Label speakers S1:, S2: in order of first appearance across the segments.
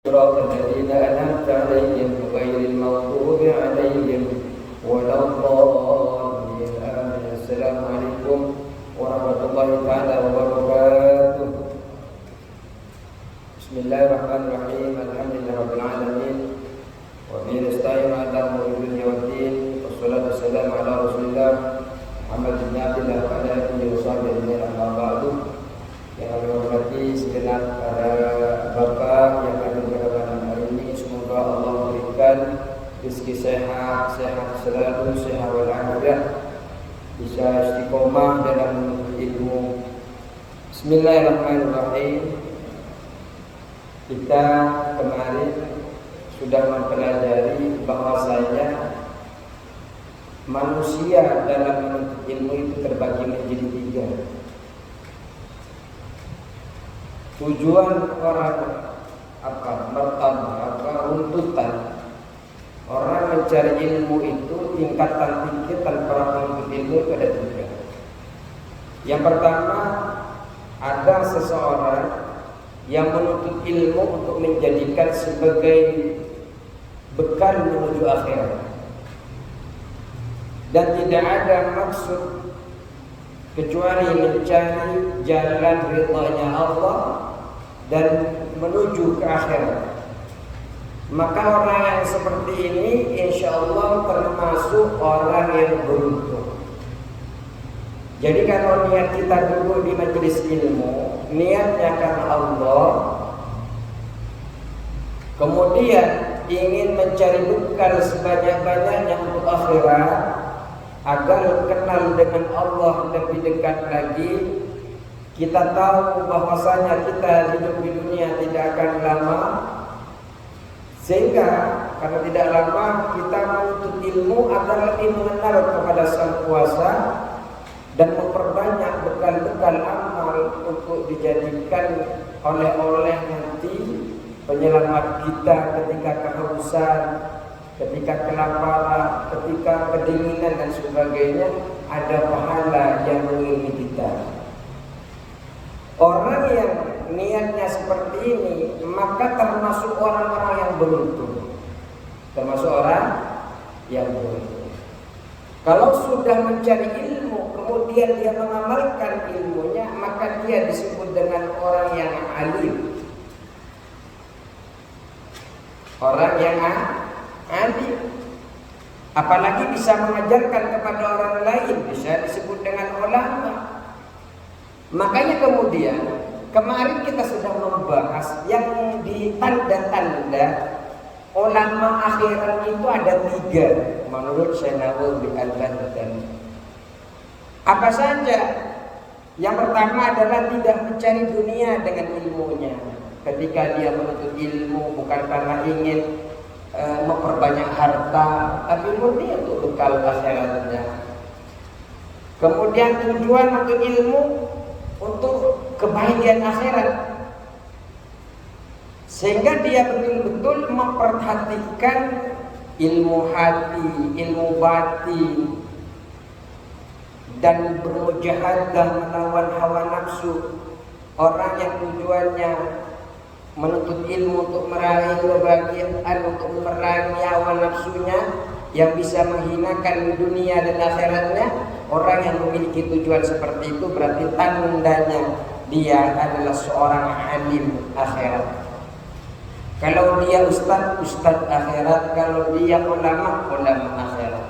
S1: صراط الذين أنعمت عليهم غير المغضوب عليهم ولا الضالين آمين. السلام عليكم ورحمة الله تعالى وبركاته. بسم الله الرحمن الرحيم. الحمد لله رب العالمين وبه نستعين على أمور الدنيا والدين والصلاة والسلام على رسول الله Muhammad bin Abdullah wa ala alihi wa sahbihi amma ba'du. Yang kami hormati segenap para bapak yang hadir pada malam hari ini, semoga Allah memberikan rezeki sehat selalu, sehat walafiat, bisa istiqomah dalam menuntut ilmu. Bismillahirrahmanirrahim. Kita kemarin sudah mempelajari bahwasanya manusia dalam menuntut ilmu itu terbagi menjadi tiga. Tujuan orang runtutan orang mencari ilmu itu, tingkatan para penuntut ilmu itu ada tiga. Yang pertama, ada seseorang yang menuntut ilmu untuk menjadikan sebagai bekal menuju akhirat, dan tidak ada maksud kecuali mencari jalan ridhanya Allah dan menuju ke akhirat. Maka orang yang seperti ini insya Allah termasuk orang yang beruntung. Jadi kalau niat kita dulu di majelis ilmu, niatnya karena Allah, kemudian ingin mencari bekal sebanyak-banyaknya untuk akhirat, agar kenal dengan Allah lebih dekat lagi. Kita tahu bahwasanya kita hidup di dunia tidak akan lama, sehingga karena tidak lama kita menuntut ilmu agar lebih mengenal kepada Sang Kuasa dan memperbanyak bekal-bekal amal untuk dijadikan oleh-oleh nanti penyelamat kita ketika kehausan, ketika kelaparan, ketika kedinginan dan sebagainya, ada pahala yang mengiringi kita. Orang yang niatnya seperti ini, maka termasuk orang-orang yang beruntung. Termasuk orang yang beruntung. Kalau sudah mencari ilmu, kemudian dia mengamalkan ilmunya, maka dia disebut dengan orang yang alim. Orang yang alim, apalagi bisa mengajarkan kepada orang lain, bisa disebut dengan ulama. Makanya kemudian kemarin kita sudah membahas yang di tanda-tanda ulama akhirat itu ada tiga menurut Syekh Nawawi Al-Banten. Apa saja? Yang pertama adalah tidak mencari dunia dengan ilmunya. Ketika dia menuntut ilmu bukan karena ingin memperbanyak harta, tapi murni untuk bekal akhiratnya. Kemudian tujuan untuk ilmu untuk kebahagiaan akhirat, sehingga dia betul-betul memperhatikan ilmu hati, ilmu batin, dan bermujahadah melawan hawa nafsu. Orang yang tujuannya menuntut ilmu untuk meraih kebahagiaan, untuk memerangi hawa nafsunya yang bisa menghinakan dunia dan akhiratnya, orang yang memiliki tujuan seperti itu berarti tandanya dia adalah seorang alim akhirat. Kalau dia ustaz akhirat, kalau dia ulama akhirat.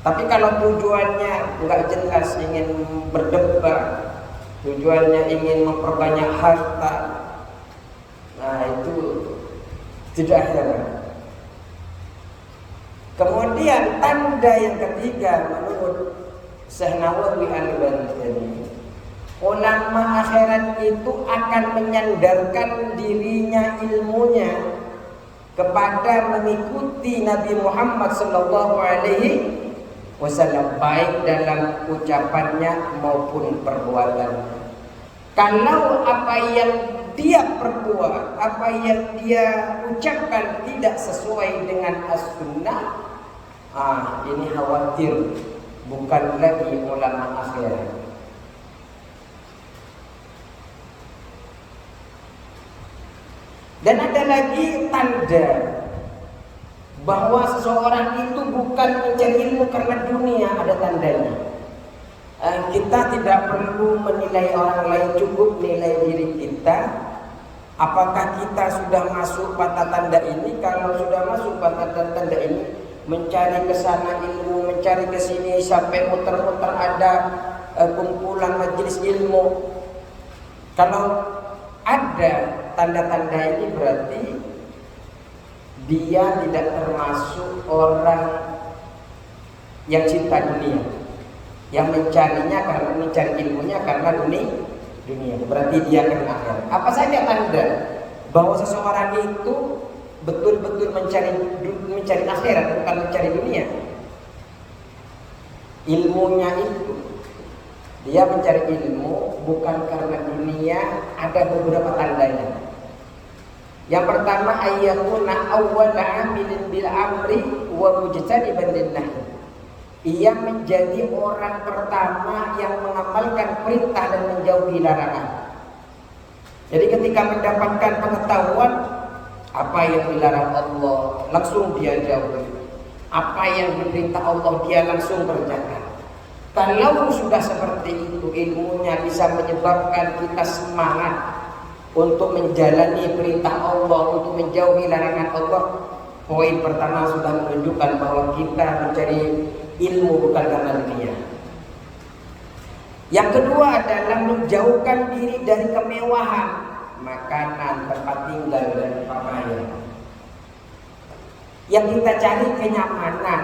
S1: Tapi kalau tujuannya enggak jelas, ingin berdebat, tujuannya ingin memperbanyak harta, nah itu tidak heran. Kemudian tanda yang ketiga menurut Syekh Nawawi Al-Banten, ulama akhirat itu akan menyandarkan dirinya, ilmunya kepada mengikuti Nabi Muhammad SAW, baik dalam ucapannya maupun perbuatannya. Kalau apa yang dia perbuat, apa yang dia ucapkan tidak sesuai dengan as-sunnah, ini khawatir bukan lagi ulama akhirat. Dan ada lagi tanda bahwa seseorang itu bukan mencari ilmu karena dunia, ada tandanya. Kita tidak perlu menilai orang lain, cukup nilai diri kita. Apakah kita sudah masuk pada tanda ini? Kalau sudah masuk pada tanda ini, mencari ke sana ilmu, mencari ke sini sampai muter-muter ada kumpulan majelis ilmu. Kalau ada tanda-tanda ini berarti dia tidak termasuk orang yang cinta dunia, yang mencarinya karena mencari ilmunya karena dunia. Berarti dia akan akhirat. Apa saja tanda bahwa seseorang itu betul-betul mencari akhirat, bukan mencari dunia? Ilmunya itu, dia mencari ilmu bukan karena dunia. Ada beberapa tandanya. Yang pertama, ayyakuna awwala amilin bil amri wa mujtaniban lin nahi. Ia menjadi orang pertama yang mengamalkan perintah dan menjauhi larangan. Jadi ketika mendapatkan pengetahuan apa yang dilarang Allah, langsung dia jauhi. Apa yang diperintah Allah, dia langsung kerjakan. Kalau sudah seperti itu, ilmunya bisa menyebabkan kita semangat untuk menjalani perintah Allah, untuk menjauhi larangan Allah. Poin pertama sudah menunjukkan bahwa kita mencari ilmu bukan karena dunia. Yang kedua adalah menjauhkan diri dari kemewahan, makanan, tempat tinggal, dan pakaian. Yang kita cari kenyamanan,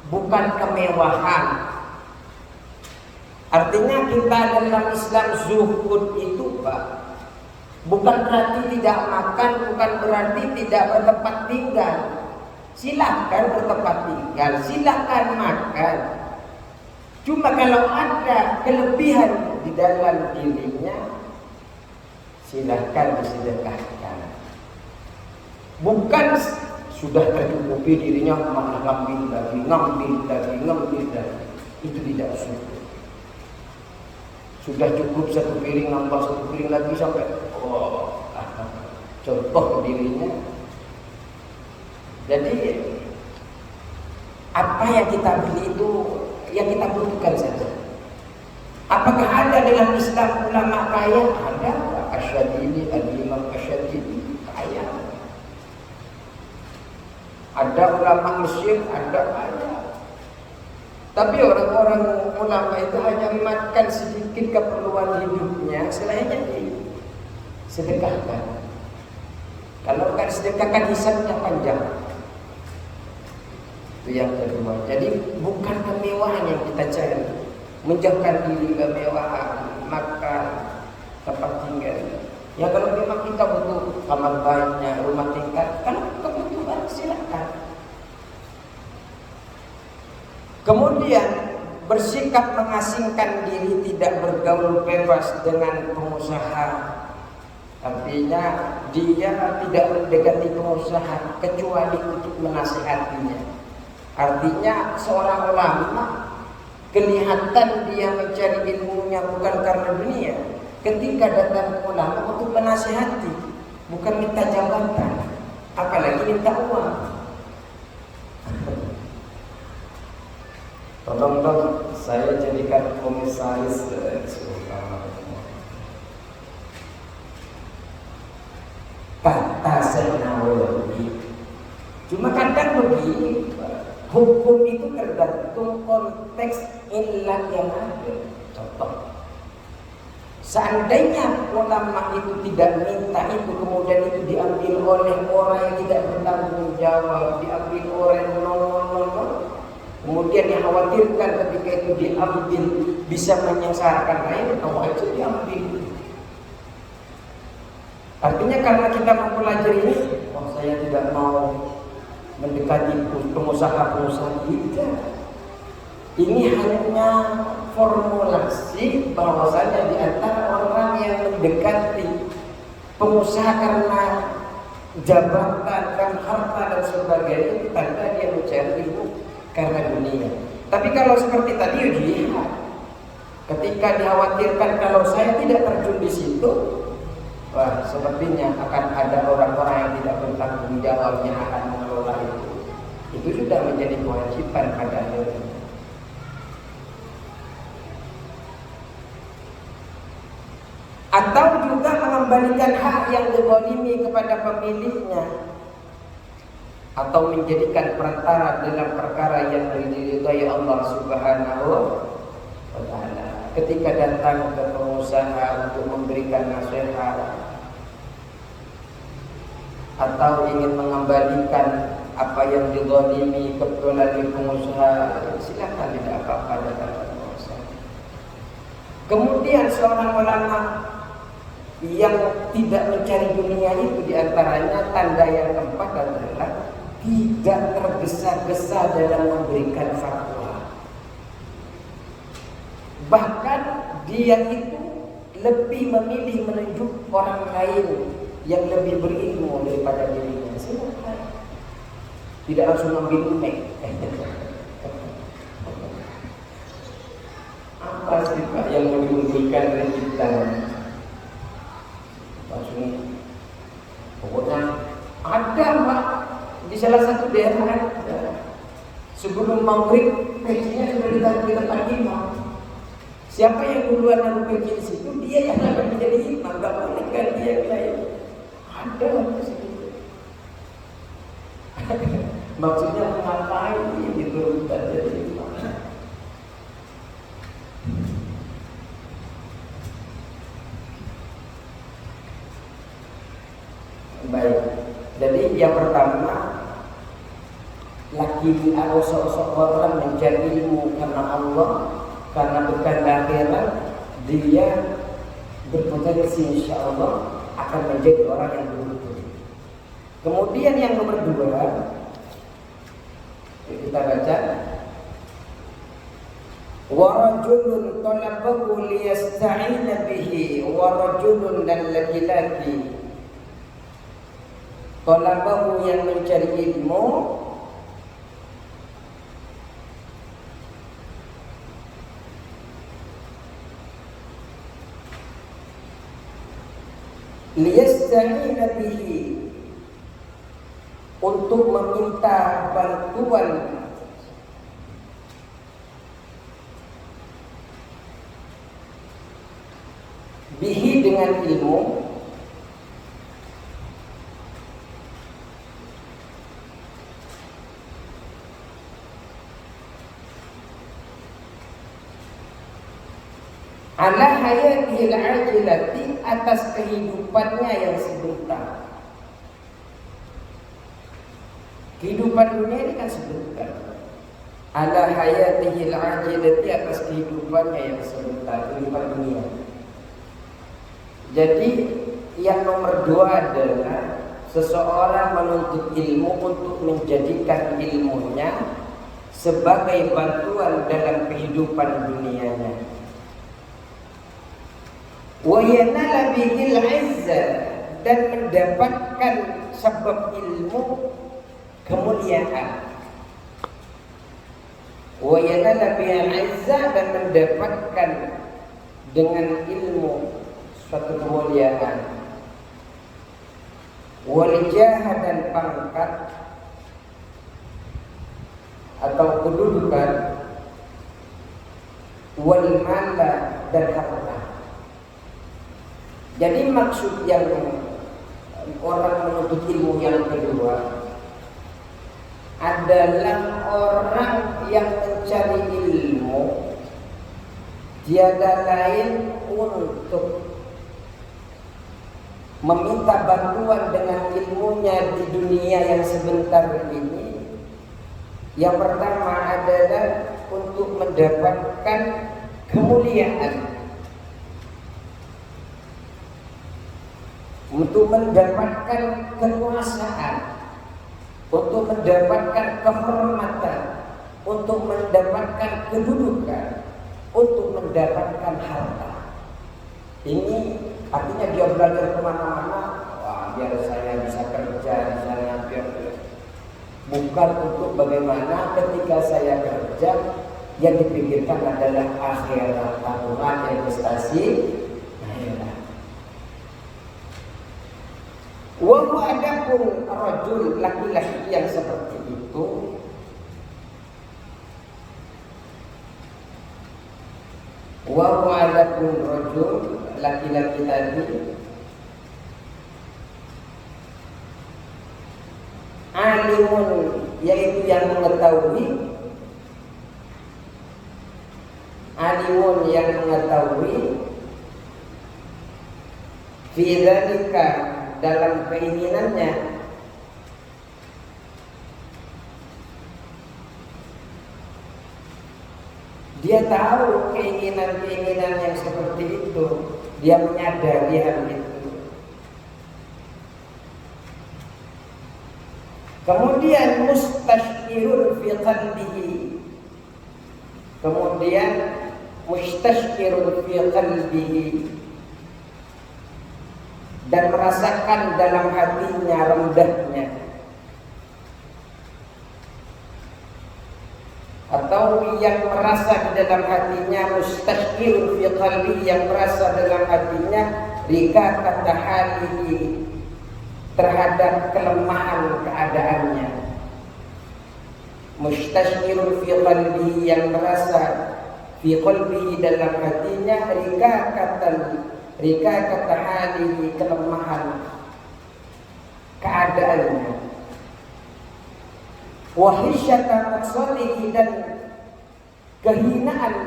S1: bukan kemewahan. Artinya kita dalam Islam zuhud itu, Pak, bukan berarti tidak makan, bukan berarti tidak bertempat tinggal. Silahkan bertempat tinggal, silahkan makan. Cuma kalau ada kelebihan di dalam dirinya, silahkan disedekahkan. Bukan sudah tercukupi dirinya malah ngambil lagi. Itu tidak syukur. Sudah cukup satu piring, nambah satu piring lagi sampai contoh dirinya. Jadi apa yang kita beli itu yang kita butuhkan saja. Apakah ada dalam Islam ulama kaya? Ada. Asyadili, al-Imam Asyadili kaya. Ada ulama Mesir, ada. Tapi orang-orang ulama itu hanya makan sedikit keperluan hidupnya, selainnya disedekahkan. Kalau kan sedekahkan hisabnya panjang. Itu yang kedua. Jadi bukan kemewahan yang kita cari, menjauhkan diri kemewahan, makan, tempat tinggal. Ya kalau memang kita butuh kamar banyak, rumah tingkat, kalau kebutuhan silakan. Kemudian bersikap mengasingkan diri, tidak bergaul bebas dengan pengusaha. Artinya dia tidak mendekati pengusaha kecuali untuk menasihatinya. Artinya seorang ulama kelihatan dia mencari ilmunya bukan karena dunia. Ketika datang ke ulama untuk menasihati, bukan minta jabatan, apalagi minta uang. Tolong dong, saya jadikan komisaris. Kata Senawawi. Cuma kadang begini, hukum itu tergantung konteks ilat yang ada. Contoh, seandainya ulama itu tidak minta itu, kemudian itu diambil oleh orang yang tidak bertanggung jawab, diambil oleh kemudian dikhawatirkan ketika itu diambil bisa menyengsarakan lain, itu diambil. Artinya karena kita mempelajari ini, saya tidak mau mendekati pengusaha-pengusaha kita. Ini hanya formulasi bahwasanya di antara orang yang mendekati pengusaha karena jabatan, kan harta dan sebagainya, itu tanda dia mencari ilmu karena dunia. Tapi kalau seperti tadi dilihat, ketika dikhawatirkan kalau saya tidak terjun di situ, Wah, sepertinya akan ada orang-orang yang tidak bertanggung jawab yang akan mengelola itu. Itu sudah menjadi kewajiban pada akhirnya. Atau juga mengembalikan hak yang dizalimi kepada pemiliknya, atau menjadikan perantara dalam perkara yang diridhai Allah Subhanahu wa taala. Ketika datang ke pengusaha untuk memberikan nasihat atau ingin mengembalikan apa yang dizalimi kepada pengusaha, silakan, tidak apa-apa datang ke pengusaha. Kemudian seorang ulama yang tidak mencari dunia itu, diantaranya tanda yang keempat adalah tidak tergesa-gesa dalam memberikan fatwa. Bahkan dia itu lebih memilih menunjuk orang lain yang lebih berilmu daripada dirinya. Silakan. Tidak langsung ambil mic. Apa sih Pak yang mau diunggulkan dari kita? Langsung, pokoknya ada Pak di salah satu daerah sebelum maghrib pecinya sudah ditaruh di tempat imam. Siapa yang duluan naruh peci di situ, dia yang akan menjadi imam. Gak boleh kan dia yang lain. Ada di situ. Maksudnya mengapain diturunkan dari imam? Baik. Jadi yang pertama, laki atau sosok orang mencari ilmu karena Allah, karena bukan akhirat, dia berpotensi insya Allah akan menjadi orang yang beruntung. Kemudian yang nomor dua, kita baca, warajulun talabahu liyasta'ina bihi, warajulun, dan laki-laki talabahu yang mencari ilmu liyasta'ina bihi, untuk meminta bantuan bihi dengan ilmu, ala hayatihil ajilati, atas kehidupannya yang sebentar. Kehidupan dunia ini kan sebentar. Ala hayatihil ajilati, atas kehidupannya yang sebentar, kehidupan dunia. Jadi yang nomor dua adalah seseorang menuntut ilmu untuk menjadikan ilmunya sebagai bantuan dalam kehidupan dunianya. Wa yanala bihil izza, dan mendapatkan sebab ilmu kemuliaan. Wa yanala bihil izza, dan mendapatkan dengan ilmu suatu kemuliaan. Wal jaha, dan pangkat atau kedudukan. Wal mala, dan harta. Jadi maksud yang orang menuntut ilmu yang kedua adalah orang yang mencari ilmu tiada lain untuk meminta bantuan dengan ilmunya di dunia yang sebentar ini. Yang pertama adalah untuk mendapatkan kemuliaan, untuk mendapatkan kekuasaan, untuk mendapatkan kehormatan, untuk mendapatkan kedudukan, untuk mendapatkan harta. Ini artinya dia belajar kemana-mana, wah biar saya bisa kerja di sana, biar bukan untuk bagaimana ketika saya kerja yang dipikirkan adalah akhirat, tabungan, investasi. rajul, laki-laki yang seperti itu wa wa'adakun rajul, laki-laki tadi alimun, yaitu yang mengetahui, alimun yang mengetahui fi dzalika, dalam keinginannya, dia tahu keinginan-keinginan yang seperti itu, dia menyadari hal itu. Kemudian mustashirun fi qalbihi, kemudian mustashirun fi qalbihi, dan merasakan dalam hatinya rendahnya, atau yang merasa di dalam hatinya, mustashirun fi qalbihi, yang merasa dalam hatinya rika kata halihi, terhadap kelemahan keadaannya. Mustashirun fi qalbihi, yang merasa fi qalbihi, dalam hatinya rika kata halihi, kelemahan keadaannya. Wa hisyata maqsadihi, dan kehinaan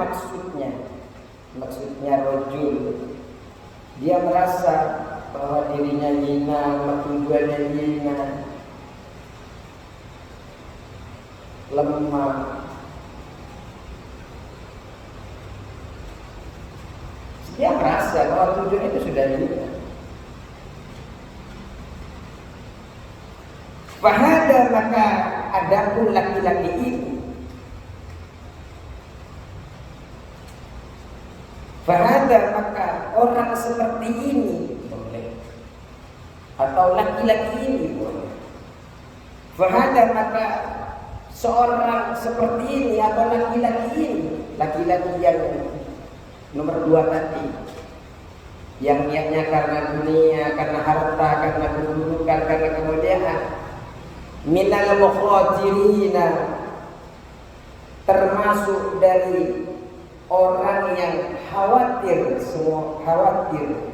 S1: maksudnya rajul, dia merasa bahwa dirinya hina, tujuannya hina, lemah. Dia merasa bahwa tujuan itu sudah hina. Fahada, maka adapun laki-laki ini, fahada, maka orang seperti ini boleh, atau laki-laki ini boleh. Fahada, maka seorang seperti ini atau laki-laki ini, laki-laki yang nomor 2 tadi, yang niatnya karena dunia, karena harta, karena kedudukan, karena kemudian, minal mukhatirina, termasuk dari orang yang khawatir, semua khawatir,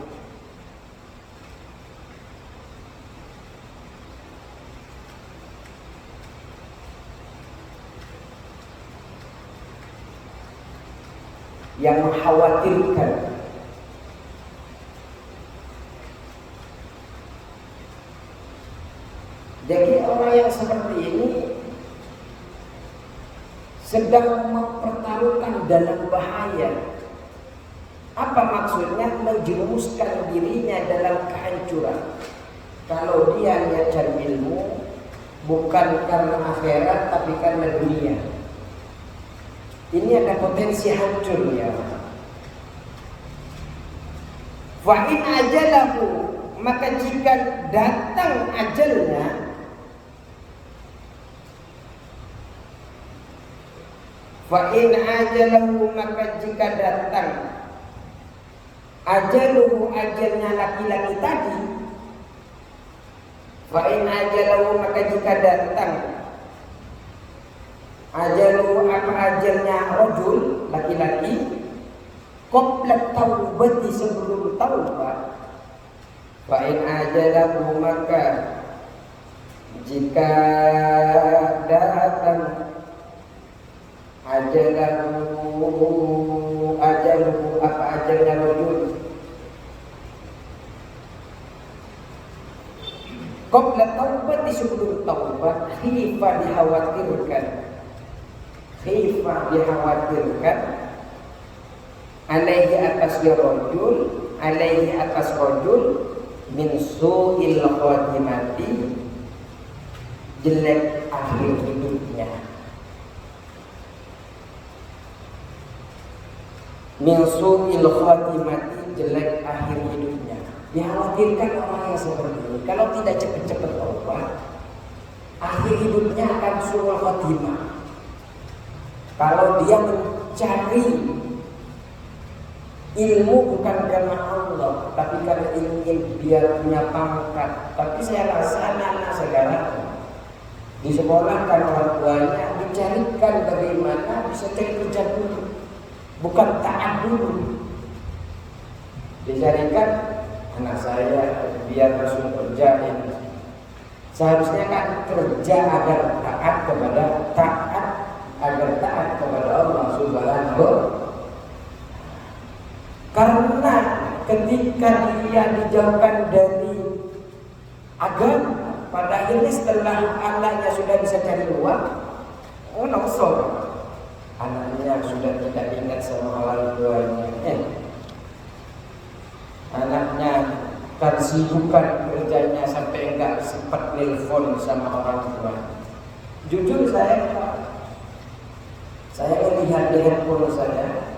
S1: yang mengkhawatirkan. Jadi orang yang seperti ini sedang mempertaruhkan dalam bahaya. Apa maksudnya? Menjerumuskan dirinya dalam kehancuran. Kalau dia niat cari ilmu bukan karena akhirat tapi karena dunia, ini ada potensi hancurnya. Fa in ajalahu, maka jika datang ajalnya, fa in ajalahu, maka jika datang ajaluhu, ajalnya laki-laki tadi, fa in ajalahu, maka jika datang ajaluhu, apa ajalnya rajul, laki-laki, qabla taubati, sebelum taubat, fa in ajalahu, maka jika datang ajaluhu, apa ajalnya rajul, qabla taubati, sebelum taubat, khifa, dikhawatirkan, alaihi, atas rajul, alaihi, atas rajul, min su'il khatimati, jelek akhir hidupnya, min su'il khatimati, jelek akhir hidupnya. Dikhawatirkan orang yang seperti ini, kalau tidak cepat-cepat taubat, akhir hidupnya akan su'ul khatimah. Kalau dia mencari ilmu bukan karena Allah, tapi karena ingin biar punya pangkat. Tapi saya rasa anak-anak saya sekarang. Disekolahkan orang tuanya, dicarikan bagaimana bisa cari kerja dulu, bukan taat dulu. Dicarikan anak saya biar langsung kerja ini. Seharusnya kan kerja agar taat kepada Allah Subhanahu. Karena ketika dia dijauhkan dari agama, pada akhirnya setelah anaknya sudah bisa cari uang, nongso, anaknya sudah tidak ingat sama orang tuanya. Anaknya kan sibukan kerjanya sampai enggak sempat nelpon sama orang tua. Jujur saya melihat di handphone saya,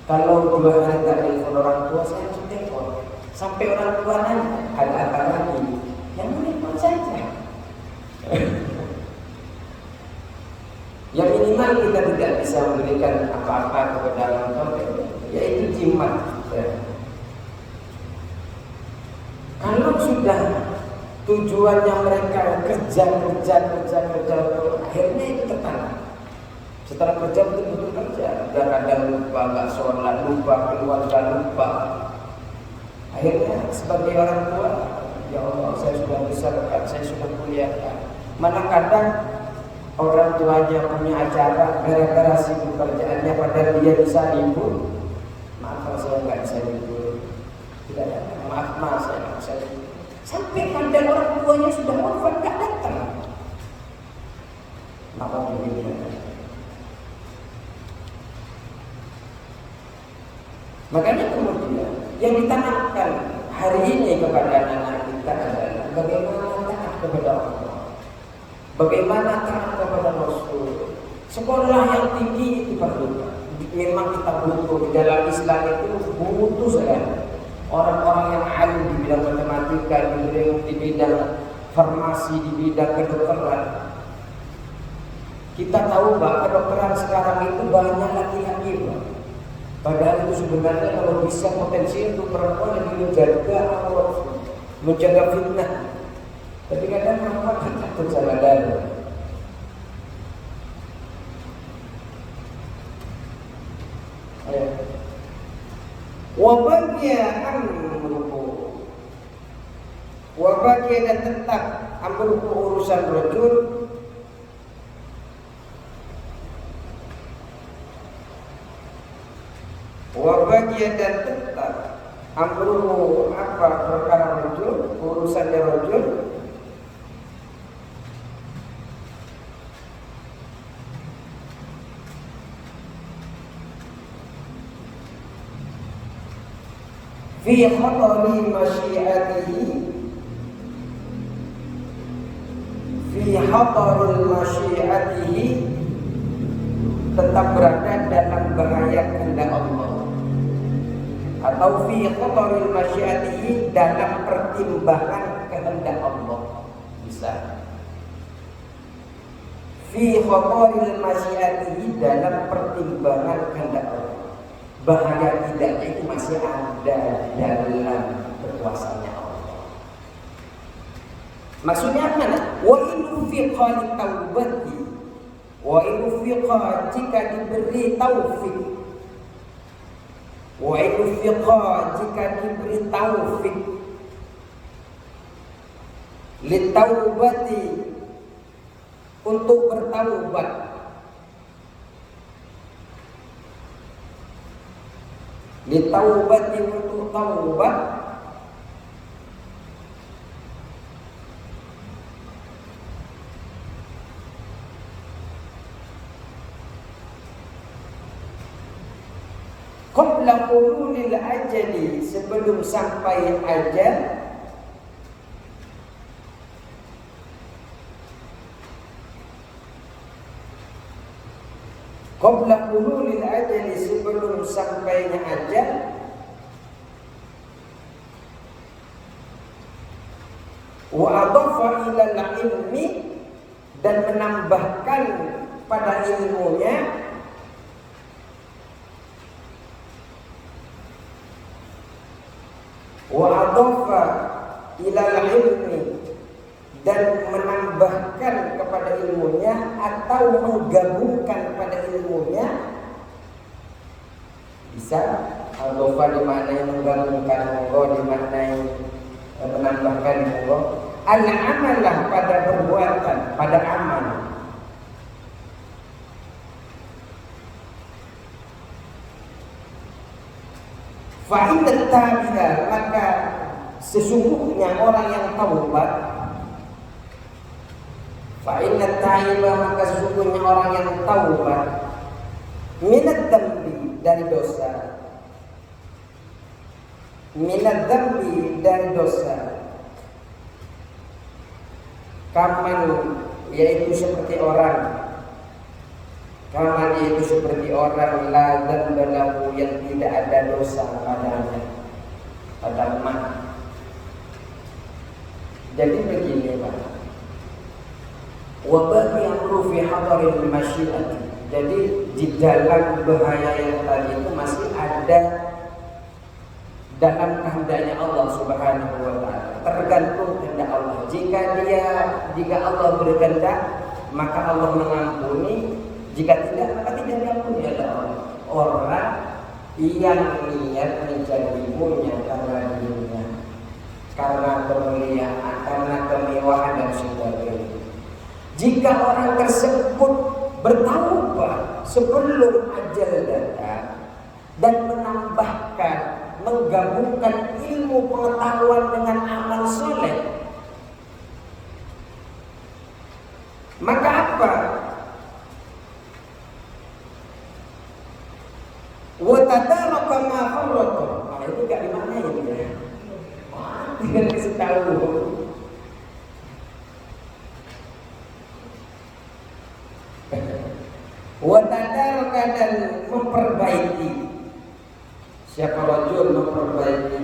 S1: kalau 2 hari tak nelpon orang tua, saya langsung telepon. Sampai orang tua nanya, ada apa lagi? Yang menelpon saja. Yang minimal kita tidak bisa memberikan apa-apa kepada orang tua, yaitu jimat. Kalau sudah tujuannya mereka kerja, akhirnya itu tertanam. Setelah kerja betul-betul kerja, kadang lupa, nggak sholat, lupa, keluarga lupa. Akhirnya sebagai orang tua, ya Allah, saya sudah besarkan, saya sudah kuliahkan. Mana kadang orang tuanya punya acara, gara-gara sibuk kerjaannya, padahal dia bisa libur. Maaf kalau saya nggak bisa libur. Tidak ada. Maaf saya nggak bisa libur. Sampai kadang orang tuanya sudah wafat nggak datang. Maka begini. Makanya kemudian yang ditanamkan hari ini kepada anak kita adalah bagaimana taat kepada Allah, bagaimana taat kepada Rasul. Sekolah yang tinggi itu diperlukan. Memang kita butuh di dalam Islam itu butuh sekali orang-orang yang alim di bidang matematika, di bidang farmasi, di bidang kedokteran. Kita tahu bahwa kedokteran sekarang itu banyak laki-laki. Padahal itu sebenarnya kalau bisa potensi untuk perempuan yang menjaga Allah, menjaga fitnah. Tapi kadang perempuan takut sama dada. Wabagia dan tetap amruhu urusan rajul. Wabagia dan tetap amruhu apa perkara rajul, urusannya rajul. Fi khatari masyiatihi, fi khatari masyiatihi, tetap berada dalam bahaya kehendak Allah, atau fi khatari masyiatihi, dalam pertimbangan kehendak Allah. Bisa fi khatari masyiatihi, dalam pertimbangan kehendak Allah. Bahaya tidaknya itu masih ada dalam berkuasanya Allah. Maksudnya apa? Wa in fiqa li taubati, wa in fiqa jika diberi taufik, wa in fiqa jika diberi taufik li taubati, untuk bertaubat, ditaubati, untuk taubat, qabla hululil ajali, sebelum sampai ajal, qabla hululil ajali, sebelum sampainya ajal, wa adhafa ilal ilmi, dan menambahkan pada ilmunya, wa adhafa ilal ilmi, dan ilmunya atau menggabungkan pada ilmunya. Bisa al-ghafa dimaknai menggabungkan, monggo dimaknai menambahkan, monggo. Al-amalah pada perbuatan, pada amal. Fa'inat tabiha, maka sesungguhnya orang yang taubat. Fa'inat ta'iba, maka sesungguhnya orang yang taubat. Minat dambi, dari dosa. Minat dambi, dari dosa. Kaman, yaitu seperti orang. Kaman yaitu seperti orang la dzamba lahu, yang tidak ada dosa padanya, pada man. Jadi begini Pak, wabah yang fi hadaril masyiati. Jadi di dalam bahaya yang tadi itu masih ada dalam kehendaknya Allah Subhanahu wa taala. Tergantung kehendak Allah. Jika Allah berkehendak, maka Allah mengampuni. Jika tidak, maka tidak diampuni oleh Allah. Orang yang niat mencarimunya karena dirinya, karena kemuliaan, karena kemewahan dan sebagainya. Jika orang tersebut bertaubat sebelum ajal datang dan menambahkan, menggabungkan ilmu pengetahuan dengan amal soleh, maka apa? Wa tadaraka ma farrata. Nah, itu enggak dimaknain ya. Wah, tinggal kasih tahu. Wa tadaraka, dan memperbaiki. Siapa rajul memperbaiki.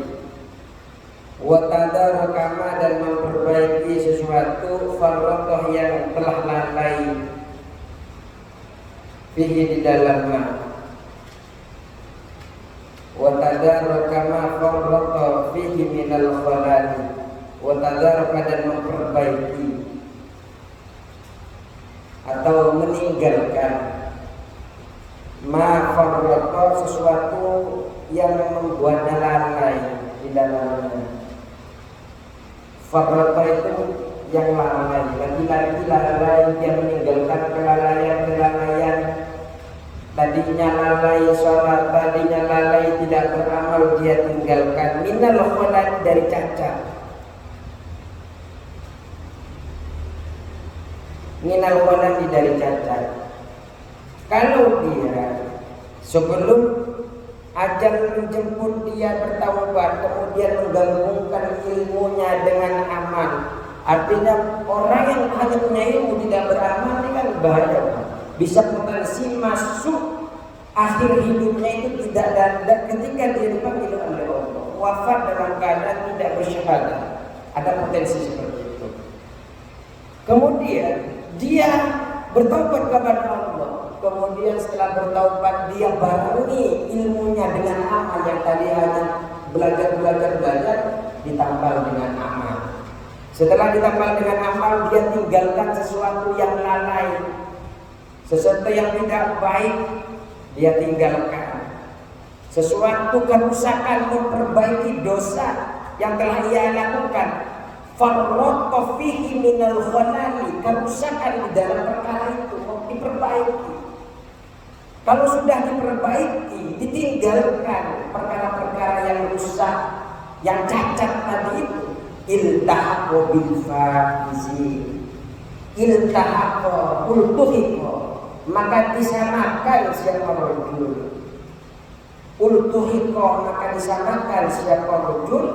S1: Wa tadaraka ma, dan memperbaiki sesuatu farrata yang telah lalai. Fihi, di dalamnya. Wa tadaraka ma farrata fihi minal khalal. Wa tadaraka, dan memperbaiki atau meninggalkan ma farrata, sesuatu yang membuatnya lalai di dalamnya. Farrata itu yang lalai, lagi-lagi lalai, dia meninggalkan kelalaian. Tadinya lalai sholat, tadinya lalai tidak beramal, dia tinggalkan. Minal khalal, dari cacat. Minal khalal, dari cacat. Kalau dia sebelum ajal menjemput dia bertaubat, kemudian menggabungkan ilmunya dengan amal, artinya orang yang hanya punya ilmu tidak beramal ini kan bahaya. Bisa potensi masuk akhir hidupnya itu tidak ada ketika dia dipanggil oleh Allah, wafat dalam keadaan tidak bersyahadat. Ada potensi seperti itu. Kemudian dia bertaubat kepada Allah. Kemudian setelah bertaubat dia barengi ilmunya dengan amal yang tadi hanya belajar, ditambal dengan amal. Setelah ditambal dengan amal, dia tinggalkan sesuatu yang lalai. Sesuatu yang tidak baik dia tinggalkan. Sesuatu kerusakan, memperbaiki dosa yang telah ia lakukan. Farrata fihi minal khalali, kerusakan di dalam perkara itu diperbaiki. Kalau sudah diperbaiki, ditinggalkan perkara-perkara yang rusak, yang cacat tadi itu, iltahaqo bil faizi, iltahaqo ultuhiqo, maka disamakan siapa rajul. Ultuhiqo, maka disamakan siapa rajul,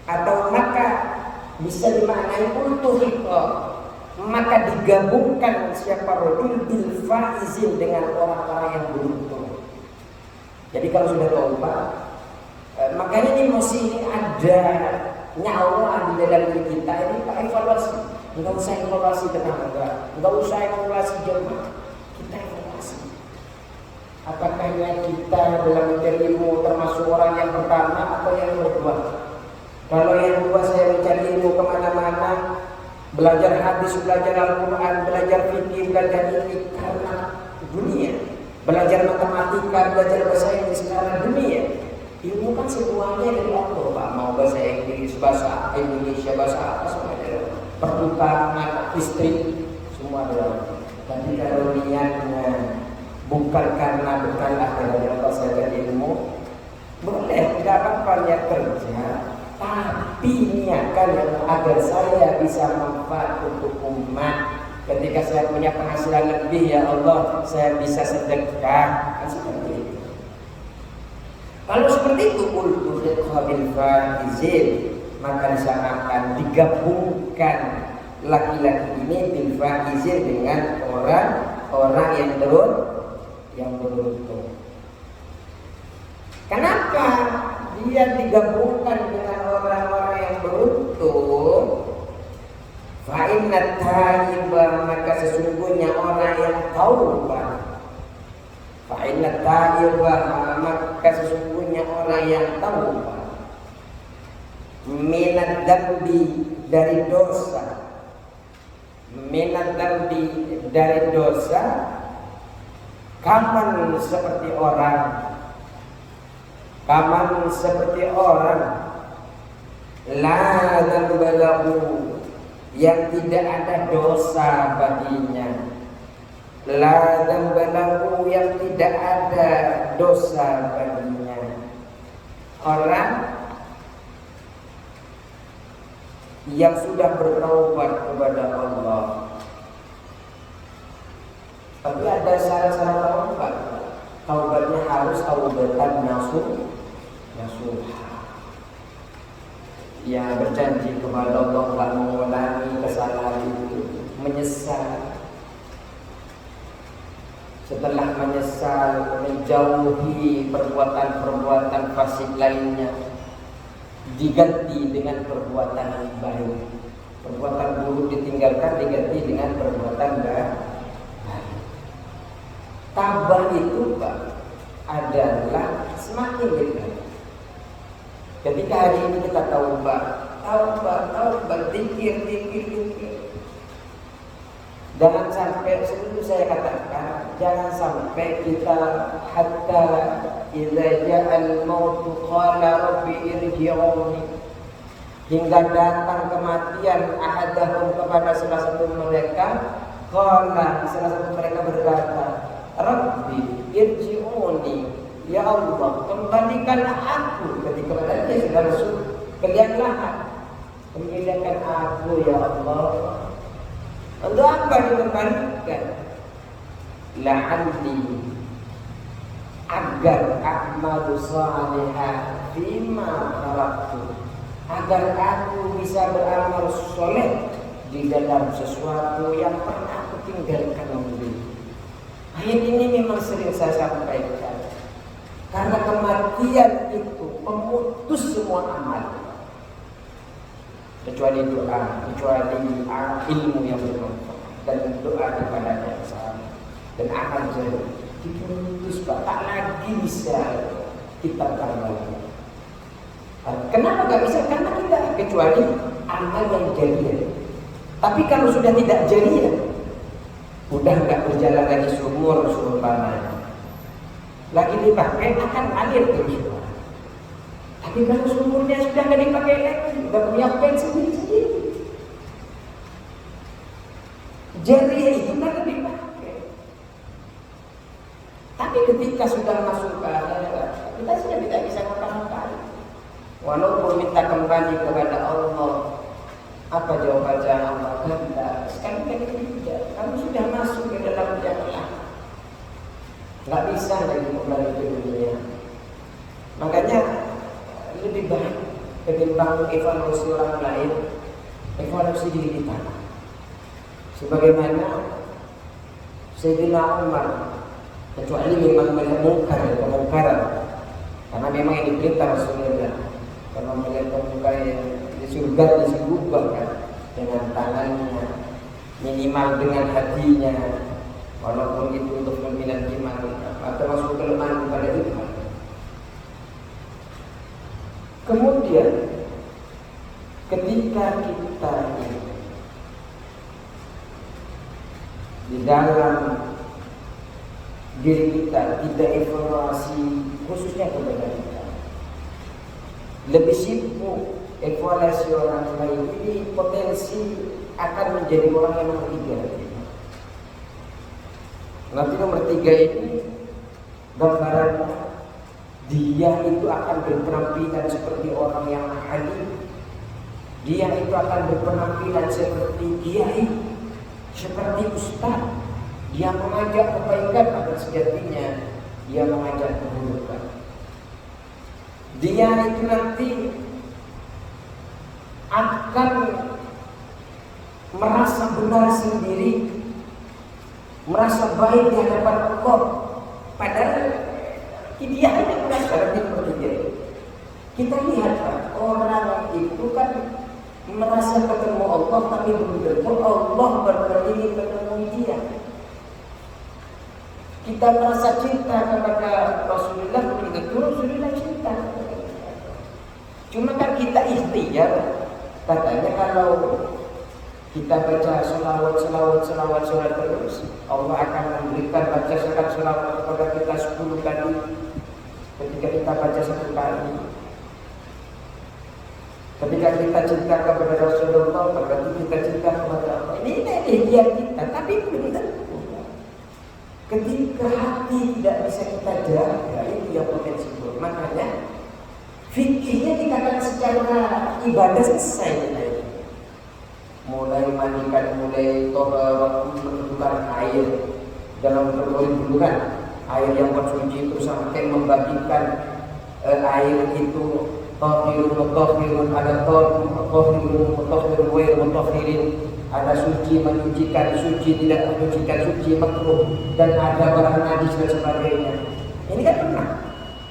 S1: atau maka bisa dimaknai ultuhiqo, maka digabungkan siapa rajul bil faizin, dengan orang-orang yang beruntung. Jadi kalau sudah taubat, makanya ini mesti ada nyawa di dalam diri kita. Ini Pak evaluasi. Enggak usah evaluasi tetangga, enggak usah evaluasi jemaah. Kita evaluasi. Apakah kita dalam mencari ilmu termasuk orang yang pertama atau yang kedua? Kalau yang kedua, saya mencari ilmu kemana-mana, belajar hadis, belajar Al-Quran, belajar fikih, belajar ini karena dunia. Belajar matematika, belajar bahasa Inggris karena dunia. Ilmu kan semuanya dari Allah, Pak. Mau bahasa Inggris, bahasa Indonesia, bahasa apa semua dari Allah. Pertukaran anak istri semua dari Allah. Tapi kalau niatnya bukan karena berkaitan dari Allah saja ilmu, boleh tidak apa-apa niat kerja, tapi niatkan agar saya bisa manfaat untuk umat. Ketika saya punya penghasilan lebih, ya Allah, saya bisa sedekah. Seperti itu. Kalau seperti itu, ulul faizin, maka disamakan, digabungkan laki-laki ini bil faizin dengan orang yang beruntung. Kenapa dia digabungkan dengan orang-orang yang beruntung? Fa'inna ta'iba, maka sesungguhnya orang yang taubat. Fa'inna ta'iba, maka sesungguhnya orang yang taubat. Minad dambi, dari dosa. Minad dambi, dari dosa. Kaman seperti orang la dzambalahu, yang tidak ada dosa baginya. La dzambalahu, yang tidak ada dosa baginya. Orang yang sudah bertaubat kepada Allah. Tapi ada syarat-syarat taubat. Taubatnya harus taubatan nasuha, yang berjanji kepada Allah tak mengulangi kesalahan itu, menyesal. Setelah menyesal, menjauhi perbuatan-perbuatan fasik lainnya, diganti dengan perbuatan yang baik. Perbuatan buruk ditinggalkan, diganti dengan perbuatan baik. Tabah itu, Pak, adalah semakin dekat. Ketika hari ini kita taubat, zikir. Jangan sampai, sebelum saya katakan, jangan sampai kita hatta idza ja'al mautu qala rabbi irji'uni, hingga datang kematian ahadahum kepada salah satu mereka, qala, salah satu mereka berkata, Rabbi irji'uni, ya Allah, kembalikan aku. Ketika dia sudah masuk ke liang lahat, kembalikan aku ya Allah. Untuk apa dikembalikan? La'alli, agar a'malu salihah fima taraktu, agar aku bisa beramal soleh di dalam sesuatu yang pernah aku tinggalkan dulu. Ayat ini memang sering saya sampaikan, karena kematian itu pemutus semua amal, kecuali doa, kecuali ilmu yang bermanfaat dan doa kepada yang saleh dan amal jariah. Diputus, Pak, tak lagi bisa kita beramal. Kenapa nggak bisa? Karena kita kecuali amal yang jariah. Tapi kalau sudah tidak jariah, udah nggak berjalan lagi sumur seumpamanya, lagi dipakai akan alir terus. Tapi kalau sumurnya sudah nggak dipakai lagi, nggak punya bensin sendiri, jariah itu kan dipakai. Tapi ketika sudah masuk ke akhirat, kita sudah tidak bisa ngapa-ngapain. Walaupun minta kembali kepada Allah, apa jawabannya Allah? Tidak. Sekarang kan tidak. Kamu sudah masuk ke dalam jalan, nggak bisa lagi kembali ke dunia. Makanya lebih baik ketimbang evaluasi orang lain, evaluasi diri kita. Sebagaimana Sayyidina Umar, kecuali memang melihat kemungkaran, karena memang ini diperintah Rasulullah. Kalau melihat kemungkaran yang di surga disebutkan kan, dengan tangannya, minimal dengan hatinya, walaupun itu untuk pembinaan iman atau masuk kelemahan kepada Tuhan. Kemudian ketika kita di dalam diri kita evaluasi khususnya kepada kita. Lebih sibuk evaluasi orang lain, ini potensi akan menjadi orang yang nomor 3. Nanti nomor 3 ini gambarannya dia itu akan berpenampilan seperti orang yang alim. Dia itu akan berpenampilan seperti kiai, seperti ustaz. Dia mengajak kebaikan, akan sejatinya dia mengajak keburukan. Dia itu nanti akan merasa benar sendiri, merasa baik di hadapan Allah, padahal dia hanya merasa seperti dia. Kita lihat Pak, orang itu kan merasa ketemu Allah, tapi belum tentu Allah berkeliling menemui dia. Kita merasa cinta kepada Rasulullah, belum tentu Rasulullah cinta. Cuma kan kita ikhtiar, katanya kalau kita baca selawat terus, Allah akan memberikan baca selawat kepada kita 10 kali ketika kita baca 1 kali. Ketika kita cinta kepada Rasulullah, berarti kita cinta kepada Allah. Ini ikhtiar kita, tapi belum tentu. Ketika hati tidak bisa kita jaga, itu yang potensi buruk. Makanya fikihnya dikatakan secara ibadah selesai. Mulai mandikan, mulai menentukan air dalam berbulan, air yang bersuci itu sampai membagikan air itu tahirun, ada tahirun, ada suci menyucikan, suci tidak menyucikan, suci makruh, dan ada barang najis dan sebagainya. Ini kan pernah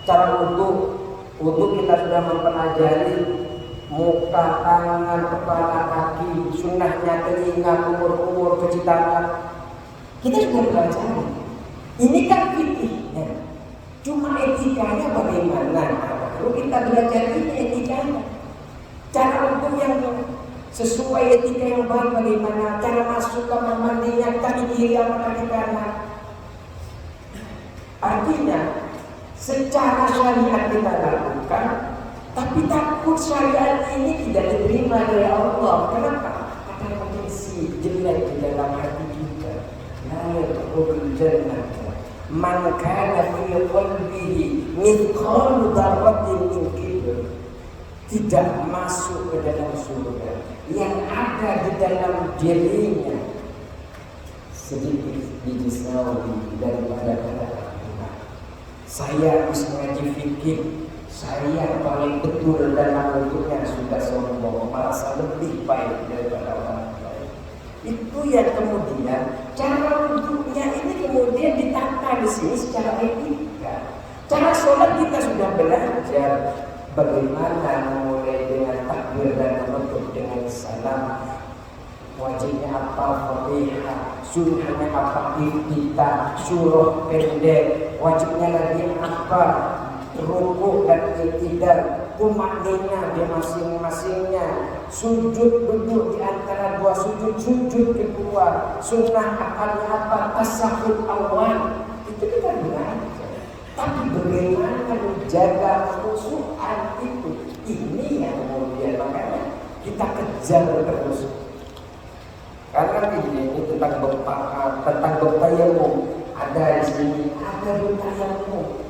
S1: cara wudu kita sudah mempelajari muka, tangan, kepala, kaki, sunnahnya telinga, kumur, cuci tangan. Kita sudah pelajari. Ini kan fikihnya. Cuma etikanya bagaimana? Kalau kita belajar ini etikanya, cara untuk yang sesuai etika yang baik bagaimana, cara masuk kamar mandinya, kaki kiri atau kaki kanan. Artinya secara syariat kita lakukan, tapi takut syariat ini tidak diterima dari Allah. Kenapa? Ada potensi jelek di dalam hati kita. La yadkhulul jannah man kana fi qalbihi mithqalu dzarratin min kibr. Tidak masuk ke dalam surga yang ada di dalam dirinya sedikit biji sawi daripada kata-kata. Saya habis mengaji fikih, saya paling betul dalam bentuknya, sudah sombong, merasa lebih baik daripada orang lain. Itu yang kemudian cara bentuknya ini kemudian ditata di sini secara etika. Cara sholat kita sudah belajar bagaimana memulai dengan takbir dan menutup dengan salam. Wajibnya apa Fatihah, sunnahnya apa iftitah, surah pendek, wajibnya lagi apa rukuk dan i'tidal, tumaknina di masing-masingnya, sujud duduk di antara dua sujud kedua, sunnah akalnya apa, tasyahud awal. Itu kita belajar. Tapi bagaimana menjaga khusyuan itu, ini yang kemudian makanya kita kejar terus. Karena ini tentang bertayamum, ada di sini, ada bertayamum,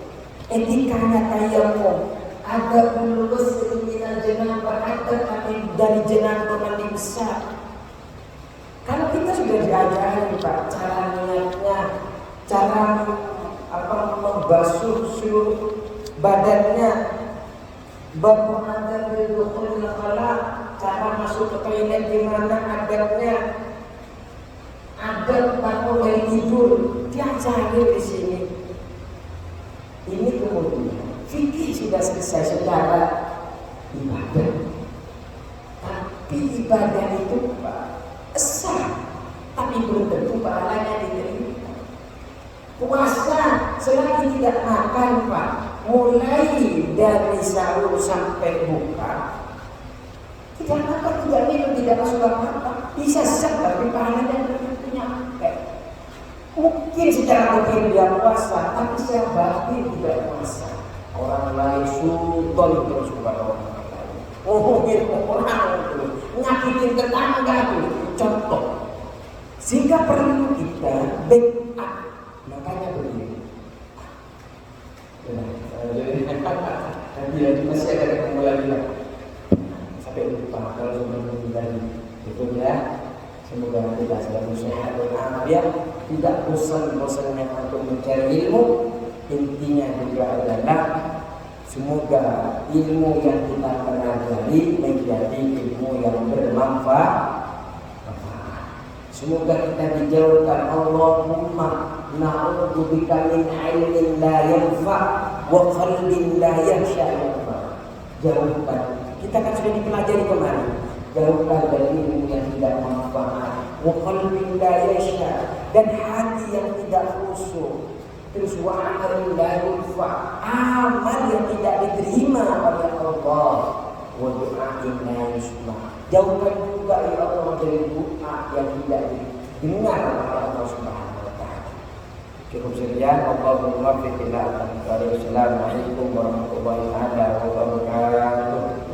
S1: etikanya tayamum, ada lulus minal janabah, ada dari janabah mandi besar. Kalau kita sudah diajarin Pak, cara niatnya, cara membasuh seluruh badannya, bagaimana berdukhul khala, cara masuk ke toilet gimana adabnya, adab bangun dari tidur, diajarin di sini. Ini kemudian fikih sudah selesai secara ibadah, tapi ibadah itu Pak sah, tapi belum tentu pahalanya diterima. Puasa selagi tidak makan Pak, mulai dari sahur sampai buka, tidak makan, tidak minum, tidak masuk apa-apa, bisa sah tapi pahalanya belum tentu nyampe. Mungkin secara zahir dia puasa, tapi secara batin tidak puasa. Orang lain sultan terus kepada orang lain. Ngomongin orang itu, nyakitin tetangga itu, contoh. Sehingga perlu kita backup. Makanya begini. Jadi masih ada ketemu lagi lah. Sampai lupa kalau sebelum tadi itu ya. Semoga kita selalu sehat dan afiat, tidak bosan-bosannya untuk mencari ilmu. Intinya juga adalah semoga ilmu yang kita pelajari menjadi ilmu yang bermanfaat. Semoga kita dijauhkan. Allahumma na'udzubika min ilmin la yanfa' wa qalbin la yakhsha. Jauhkan. Kita kan sudah dipelajari kemarin. Jauhkan dari ilmu yang tidak manfaat, wa qalbin la yakhsha, dan hati yang tidak khusyuk. Terus wa amalin la yanfa', amal yang tidak diterima oleh Allah, wa du'ain la yusma'. Jauhkan juga ya Allah dari doa yang tidak didengar oleh Allah Subhanahu wa taala. Cukup sekian. Allahumma fi ila. Assalamualaikum warahmatullahi wabarakatuh.